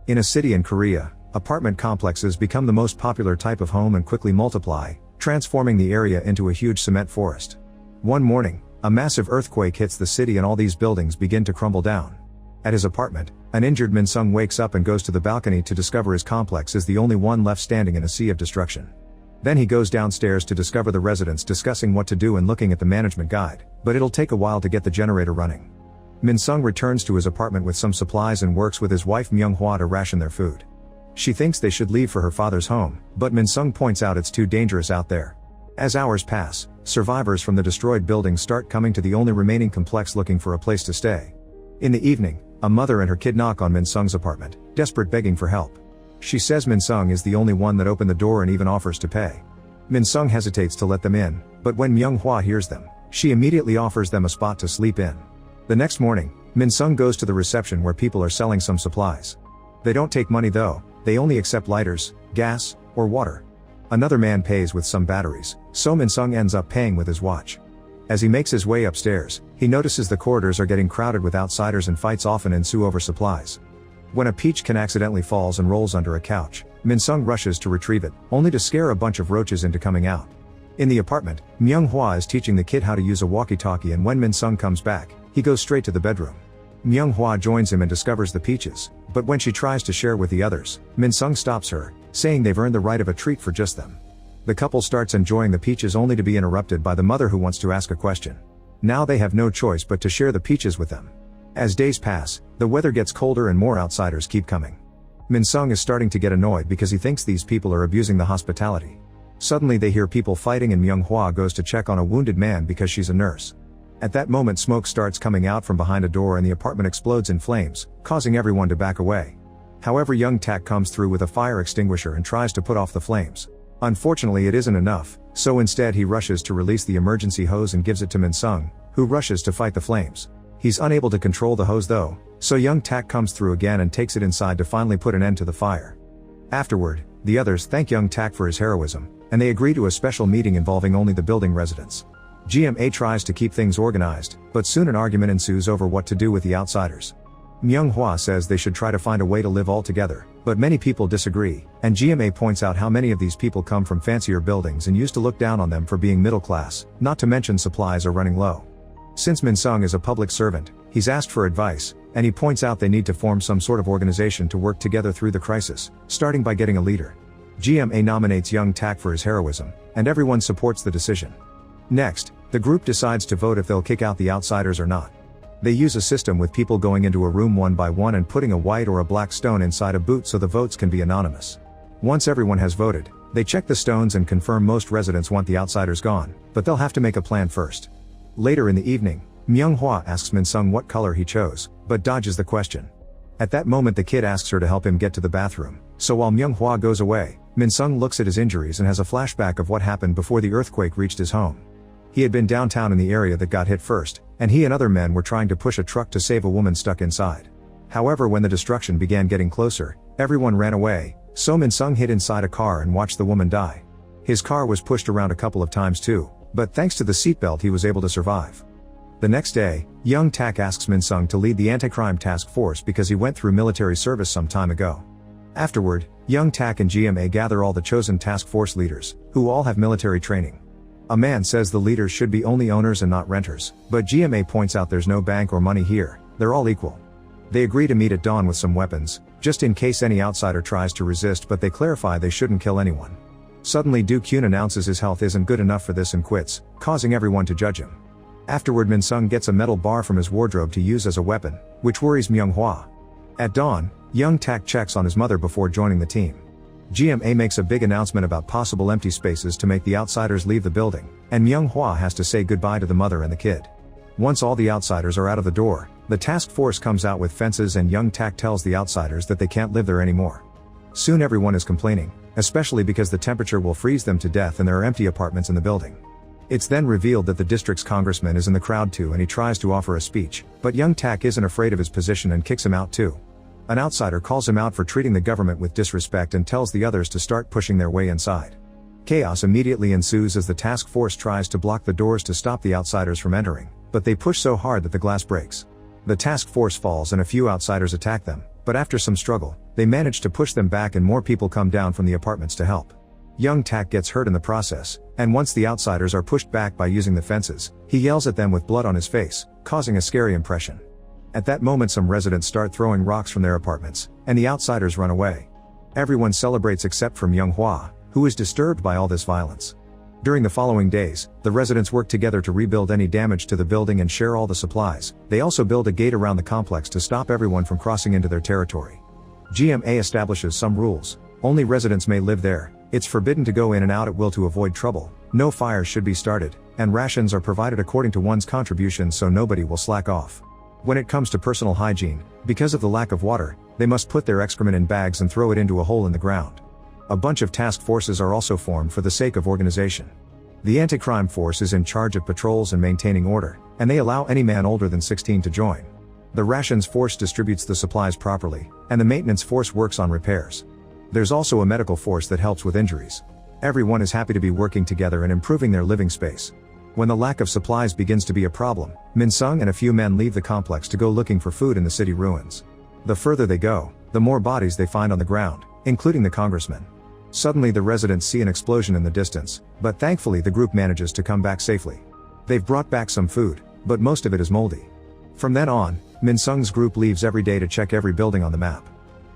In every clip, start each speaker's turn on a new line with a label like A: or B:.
A: In a city in Korea, apartment complexes become the most popular type of home and quickly multiply, transforming the area into a huge cement forest. One morning, a massive earthquake hits the city and all these buildings begin to crumble down. At his apartment, an injured Min-sung wakes up and goes to the balcony to discover his complex is the only one left standing in a sea of destruction. Then he goes downstairs to discover the residents discussing what to do and looking at the management guide, but it'll take a while to get the generator running. Min-sung returns to his apartment with some supplies and works with his wife Myung-hwa to ration their food. She thinks they should leave for her father's home, but Min-sung points out it's too dangerous out there. As hours pass, survivors from the destroyed buildings start coming to the only remaining complex looking for a place to stay. In the evening, a mother and her kid knock on Min-sung's apartment, desperate begging for help. She says Min-sung is the only one that opened the door and even offers to pay. Min-sung hesitates to let them in, but when Myung-hwa hears them, she immediately offers them a spot to sleep in. The next morning, Min-sung goes to the reception where people are selling some supplies. They don't take money though, they only accept lighters, gas, or water. Another man pays with some batteries, so Min-sung ends up paying with his watch. As he makes his way upstairs, he notices the corridors are getting crowded with outsiders and fights often ensue over supplies. When a peach can accidentally falls and rolls under a couch, Min-sung rushes to retrieve it, only to scare a bunch of roaches into coming out. In the apartment, Myung-hwa is teaching the kid how to use a walkie-talkie, and when Min-sung comes back, he goes straight to the bedroom. Myung-hwa joins him and discovers the peaches, but when she tries to share with the others, Min-sung stops her, saying they've earned the right of a treat for just them. The couple starts enjoying the peaches only to be interrupted by the mother who wants to ask a question. Now they have no choice but to share the peaches with them. As days pass, the weather gets colder and more outsiders keep coming. Min-sung is starting to get annoyed because he thinks these people are abusing the hospitality. Suddenly they hear people fighting and Myung-hwa goes to check on a wounded man because she's a nurse. At that moment smoke starts coming out from behind a door and the apartment explodes in flames, causing everyone to back away. However, Young Tak comes through with a fire extinguisher and tries to put off the flames. Unfortunately it isn't enough, so instead he rushes to release the emergency hose and gives it to Min-sung, who rushes to fight the flames. He's unable to control the hose though, so Young Tak comes through again and takes it inside to finally put an end to the fire. Afterward, the others thank Young Tak for his heroism, and they agree to a special meeting involving only the building residents. GMA tries to keep things organized, but soon an argument ensues over what to do with the outsiders. Myung-hwa says they should try to find a way to live all together, but many people disagree, and GMA points out how many of these people come from fancier buildings and used to look down on them for being middle class, not to mention supplies are running low. Since Min-sung is a public servant, he's asked for advice, and he points out they need to form some sort of organization to work together through the crisis, starting by getting a leader. GMA nominates Young Tak for his heroism, and everyone supports the decision. Next, the group decides to vote if they'll kick out the outsiders or not. They use a system with people going into a room one by one and putting a white or a black stone inside a boot so the votes can be anonymous. Once everyone has voted, they check the stones and confirm most residents want the outsiders gone, but they'll have to make a plan first. Later in the evening, Myung-hwa asks Min-sung what color he chose, but dodges the question. At that moment the kid asks her to help him get to the bathroom, so while Myung-hwa goes away, Min-sung looks at his injuries and has a flashback of what happened before the earthquake reached his home. He had been downtown in the area that got hit first, and he and other men were trying to push a truck to save a woman stuck inside. However, when the destruction began getting closer, everyone ran away, so Min-sung hid inside a car and watched the woman die. His car was pushed around a couple of times too, but thanks to the seatbelt he was able to survive. The next day, Young Tak asks Min-sung to lead the anti-crime task force because he went through military service some time ago. Afterward, Young Tak and GMA gather all the chosen task force leaders, who all have military training. A man says the leaders should be only owners and not renters, but GMA points out there's no bank or money here, they're all equal. They agree to meet at dawn with some weapons, just in case any outsider tries to resist, but they clarify they shouldn't kill anyone. Suddenly Do Kyun announces his health isn't good enough for this and quits, causing everyone to judge him. Afterward Min-sung gets a metal bar from his wardrobe to use as a weapon, which worries Myung-hwa. At dawn, Young Tak checks on his mother before joining the team. GMA makes a big announcement about possible empty spaces to make the outsiders leave the building, and Myung-hwa has to say goodbye to the mother and the kid. Once all the outsiders are out of the door, the task force comes out with fences and Young Tak tells the outsiders that they can't live there anymore. Soon everyone is complaining, especially because the temperature will freeze them to death and there are empty apartments in the building. It's then revealed that the district's congressman is in the crowd too and he tries to offer a speech, but Young Tak isn't afraid of his position and kicks him out too. An outsider calls him out for treating the government with disrespect and tells the others to start pushing their way inside. Chaos immediately ensues as the task force tries to block the doors to stop the outsiders from entering, but they push so hard that the glass breaks. The task force falls and a few outsiders attack them, But after some struggle, they manage to push them back and more people come down from the apartments to help. Young Tak gets hurt in the process, and once the outsiders are pushed back by using the fences, he yells at them with blood on his face, causing a scary impression. At that moment some residents start throwing rocks from their apartments, and the outsiders run away. Everyone celebrates except for Myung Hwa, who is disturbed by all this violence. During the following days, the residents work together to rebuild any damage to the building and share all the supplies. They also build a gate around the complex to stop everyone from crossing into their territory. GMA establishes some rules. Only residents may live there. It's forbidden to go in and out at will to avoid trouble. No fires should be started, and rations are provided according to one's contribution so nobody will slack off. When it comes to personal hygiene, because of the lack of water, they must put their excrement in bags and throw it into a hole in the ground. A bunch of task forces are also formed for the sake of organization. The anti-crime force is in charge of patrols and maintaining order, and they allow any man older than 16 to join. The rations force distributes the supplies properly, and the maintenance force works on repairs. There's also a medical force that helps with injuries. Everyone is happy to be working together and improving their living space. When the lack of supplies begins to be a problem, Min Sung and a few men leave the complex to go looking for food in the city ruins. The further they go, the more bodies they find on the ground, including the congressman. Suddenly the residents see an explosion in the distance, but thankfully the group manages to come back safely. They've brought back some food, but most of it is moldy. From then on, Min Sung's group leaves every day to check every building on the map.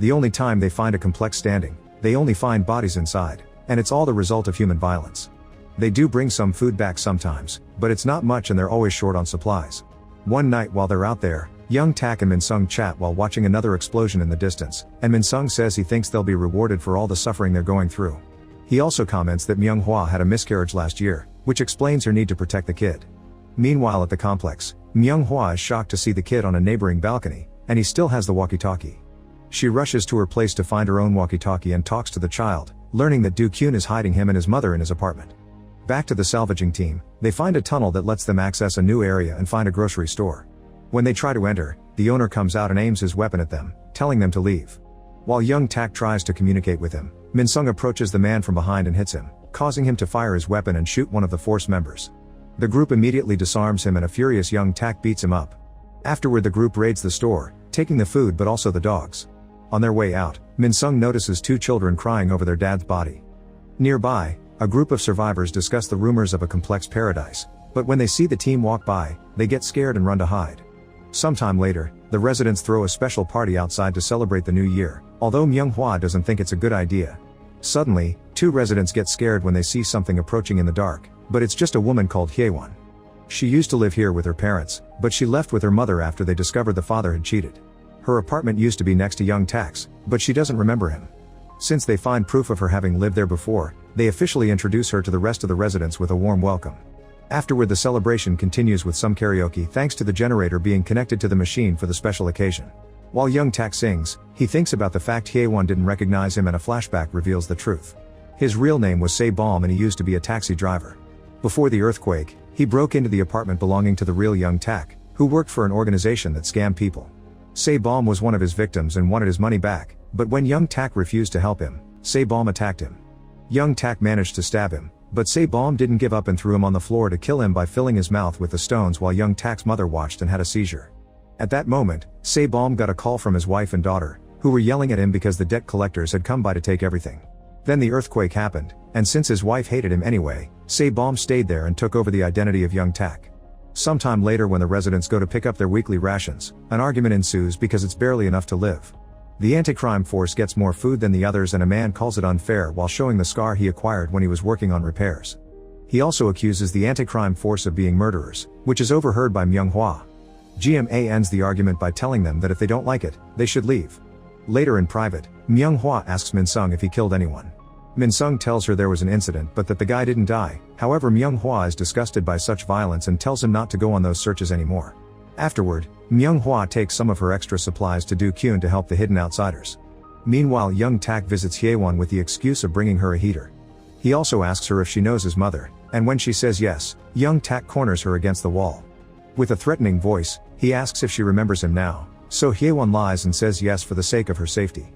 A: The only time they find a complex standing, they only find bodies inside, and it's all the result of human violence. They do bring some food back sometimes, but it's not much and they're always short on supplies. One night while they're out there, Young Tak and Min Sung chat while watching another explosion in the distance, and Min Sung says he thinks they'll be rewarded for all the suffering they're going through. He also comments that Myung Hwa had a miscarriage last year, which explains her need to protect the kid. Meanwhile at the complex, Myung Hwa is shocked to see the kid on a neighboring balcony, and he still has the walkie-talkie. She rushes to her place to find her own walkie-talkie and talks to the child, learning that Do Kyun is hiding him and his mother in his apartment. Back to the salvaging team, they find a tunnel that lets them access a new area and find a grocery store. When they try to enter, the owner comes out and aims his weapon at them, telling them to leave. While Young Tak tries to communicate with him, Min Sung approaches the man from behind and hits him, causing him to fire his weapon and shoot one of the force members. The group immediately disarms him and a furious Young Tak beats him up. Afterward the group raids the store, taking the food but also the dogs. On their way out, Min Sung notices two children crying over their dad's body. Nearby, a group of survivors discuss the rumors of a complex paradise, but when they see the team walk by, they get scared and run to hide. Sometime later, the residents throw a special party outside to celebrate the new year, although Myung Hwa doesn't think it's a good idea. Suddenly, two residents get scared when they see something approaching in the dark, but it's just a woman called Hyewon. She used to live here with her parents, but she left with her mother after they discovered the father had cheated. Her apartment used to be next to Young Tak's, but she doesn't remember him. Since they find proof of her having lived there before, they officially introduce her to the rest of the residents with a warm welcome. Afterward the celebration continues with some karaoke thanks to the generator being connected to the machine for the special occasion. While Young Tak sings, he thinks about the fact Hyewon didn't recognize him and a flashback reveals the truth. His real name was Se Baum and he used to be a taxi driver. Before the earthquake, he broke into the apartment belonging to the real Young Tak, who worked for an organization that scammed people. Se Baum was one of his victims and wanted his money back, but when Young Tak refused to help him, Se Baum attacked him. Young Tak managed to stab him, but Se Baum didn't give up and threw him on the floor to kill him by filling his mouth with the stones while Young Tak's mother watched and had a seizure. At that moment, Se Baum got a call from his wife and daughter, who were yelling at him because the debt collectors had come by to take everything. Then the earthquake happened, and since his wife hated him anyway, Se Baum stayed there and took over the identity of Young Tak. Sometime later when the residents go to pick up their weekly rations, an argument ensues because it's barely enough to live. The anti-crime force gets more food than the others and a man calls it unfair while showing the scar he acquired when he was working on repairs. He also accuses the anti-crime force of being murderers, which is overheard by Myung Hwa. GMA ends the argument by telling them that if they don't like it, they should leave. Later in private, Myung Hwa asks Min Sung if he killed anyone. Min Sung tells her there was an incident but that the guy didn't die. However, Myung Hwa is disgusted by such violence and tells him not to go on those searches anymore. Afterward, Myung Hwa takes some of her extra supplies to Do Kyun to help the hidden outsiders. Meanwhile, Young Tak visits Hyewon with the excuse of bringing her a heater. He also asks her if she knows his mother, and when she says yes, Young Tak corners her against the wall. With a threatening voice, he asks if she remembers him now, so Hyewon lies and says yes for the sake of her safety.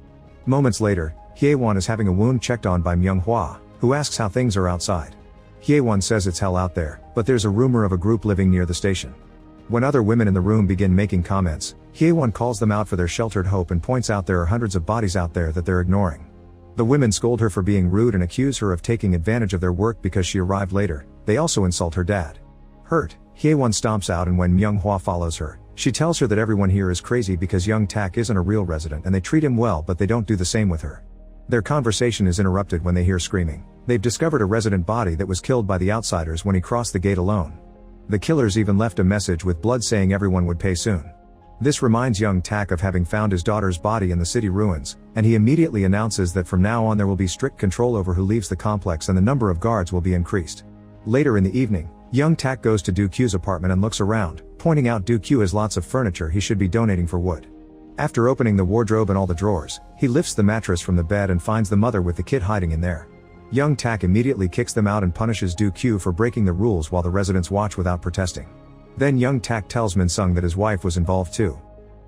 A: Moments later, Hyewon is having a wound checked on by Myung Hwa, who asks how things are outside. Hyewon says it's hell out there, but there's a rumor of a group living near the station. When other women in the room begin making comments, Hye-won calls them out for their sheltered hope and points out there are hundreds of bodies out there that they're ignoring. The women scold her for being rude and accuse her of taking advantage of their work because she arrived later. They also insult her dad. Hurt, Hye-won stomps out, and when Myung-hwa follows her, she tells her that everyone here is crazy because Young Tak isn't a real resident and they treat him well, but they don't do the same with her. Their conversation is interrupted when they hear screaming. They've discovered a resident body that was killed by the outsiders when he crossed the gate alone. The killers even left a message with blood saying everyone would pay soon. This reminds Young Tak of having found his daughter's body in the city ruins, and he immediately announces that from now on there will be strict control over who leaves the complex and the number of guards will be increased. Later in the evening, Young Tak goes to Do-kyu's apartment and looks around, pointing out Do-kyu has lots of furniture he should be donating for wood. After opening the wardrobe and all the drawers, he lifts the mattress from the bed and finds the mother with the kid hiding in there. Young Tak immediately kicks them out and punishes Do-kyu for breaking the rules while the residents watch without protesting. Then Young Tak tells Min-sung that his wife was involved too.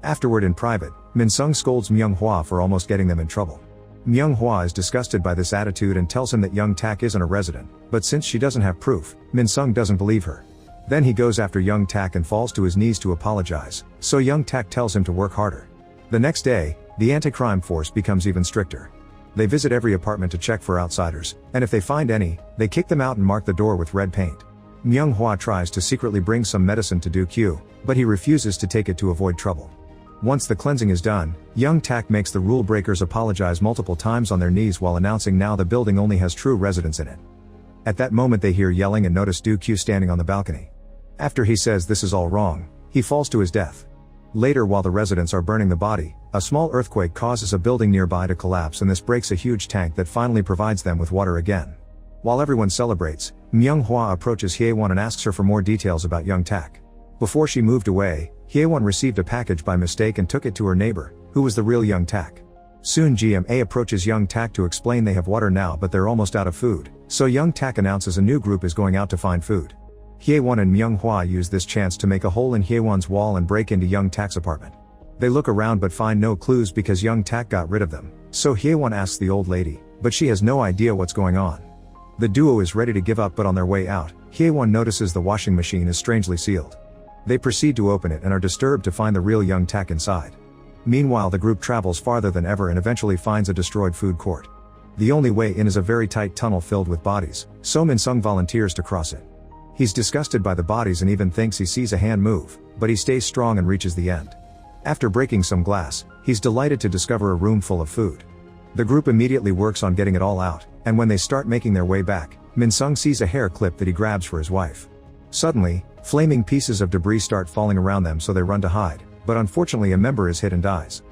A: Afterward in private, Min-sung scolds Myung-hwa for almost getting them in trouble. Myung-hwa is disgusted by this attitude and tells him that Young Tak isn't a resident, but since she doesn't have proof, Min-sung doesn't believe her. Then he goes after Young Tak and falls to his knees to apologize, so Young Tak tells him to work harder. The next day, the anti-crime force becomes even stricter. They visit every apartment to check for outsiders, and if they find any, they kick them out and mark the door with red paint. Myung-hwa tries to secretly bring some medicine to Do-kyu, but he refuses to take it to avoid trouble. Once the cleansing is done, Young Tak makes the rule breakers apologize multiple times on their knees while announcing now the building only has true residents in it. At that moment they hear yelling and notice Do-kyu standing on the balcony. After he says this is all wrong, he falls to his death. Later, while the residents are burning the body, a small earthquake causes a building nearby to collapse, and this breaks a huge tank that finally provides them with water again. While everyone celebrates, Myung-hwa approaches Hye-won and asks her for more details about Young Tak. Before she moved away, Hye-won received a package by mistake and took it to her neighbor, who was the real Young Tak. Soon GMA approaches Young Tak to explain they have water now but they're almost out of food, so Young Tak announces a new group is going out to find food. Hye-won and Myung-hwa use this chance to make a hole in Hye-won's wall and break into Young Tak's apartment. They look around but find no clues because Young Tak got rid of them, so Hye-won asks the old lady, but she has no idea what's going on. The duo is ready to give up, but on their way out, Hye-won notices the washing machine is strangely sealed. They proceed to open it and are disturbed to find the real Young Tak inside. Meanwhile, the group travels farther than ever and eventually finds a destroyed food court. The only way in is a very tight tunnel filled with bodies, so Min-sung volunteers to cross it. He's disgusted by the bodies and even thinks he sees a hand move, but he stays strong and reaches the end. After breaking some glass, he's delighted to discover a room full of food. The group immediately works on getting it all out, and when they start making their way back, Min-sung sees a hair clip that he grabs for his wife. Suddenly, flaming pieces of debris start falling around them, so they run to hide, but unfortunately a member is hit and dies.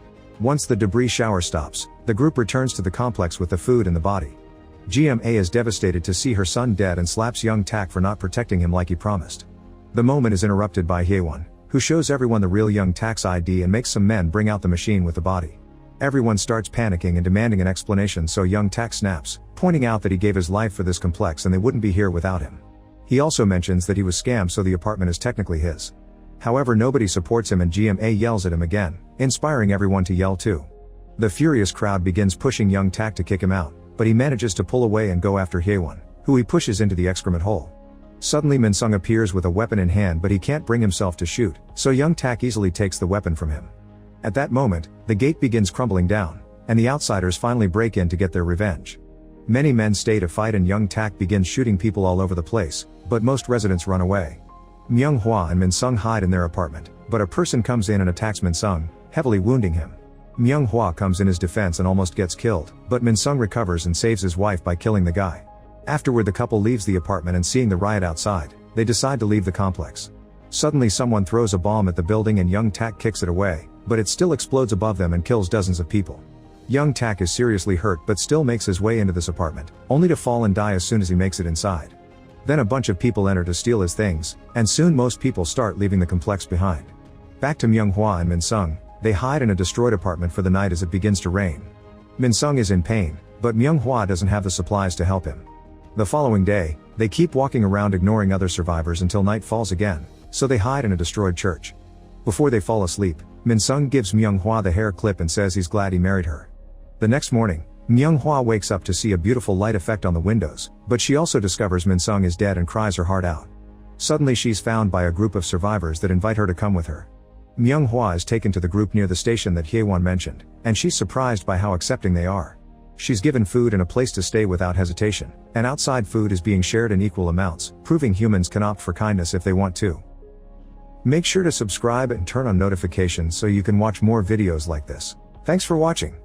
A: Once the debris shower stops, the group returns to the complex with the food and the body. GMA is devastated to see her son dead and slaps Young Tak for not protecting him like he promised. The moment is interrupted by Hye-won, who shows everyone the real Young Tak's ID and makes some men bring out the machine with the body. Everyone starts panicking and demanding an explanation, so Young Tak snaps, pointing out that he gave his life for this complex and they wouldn't be here without him. He also mentions that he was scammed, so the apartment is technically his. However, nobody supports him and GMA yells at him again, inspiring everyone to yell too. The furious crowd begins pushing Young Tak to kick him out, but he manages to pull away and go after Hye-won, who he pushes into the excrement hole. Suddenly Min-sung appears with a weapon in hand, but he can't bring himself to shoot, so Young Tak easily takes the weapon from him. At that moment, the gate begins crumbling down, and the outsiders finally break in to get their revenge. Many men stay to fight and Young Tak begins shooting people all over the place, but most residents run away. Myung-hwa and Min-sung hide in their apartment, but a person comes in and attacks Min-sung, heavily wounding him. Myung-hwa comes in his defense and almost gets killed, but Min-sung recovers and saves his wife by killing the guy. Afterward, the couple leaves the apartment and seeing the riot outside, they decide to leave the complex. Suddenly someone throws a bomb at the building and Young Tak kicks it away, but it still explodes above them and kills dozens of people. Young Tak is seriously hurt but still makes his way into this apartment, only to fall and die as soon as he makes it inside. Then a bunch of people enter to steal his things, and soon most people start leaving the complex behind. Back to Myung-hwa and Min-sung, they hide in a destroyed apartment for the night as it begins to rain. Min-sung is in pain, but Myung-hwa doesn't have the supplies to help him. The following day, they keep walking around ignoring other survivors until night falls again, so they hide in a destroyed church. Before they fall asleep, Min-sung gives Myung-hwa the hair clip and says he's glad he married her. The next morning, Myung-hwa wakes up to see a beautiful light effect on the windows, but she also discovers Min-sung is dead and cries her heart out. Suddenly she's found by a group of survivors that invite her to come with her. Myung-hwa is taken to the group near the station that Hye-won mentioned, and she's surprised by how accepting they are. She's given food and a place to stay without hesitation, and outside food is being shared in equal amounts, proving humans can opt for kindness if they want to. Make sure to subscribe and turn on notifications so you can watch more videos like this. Thanks for watching.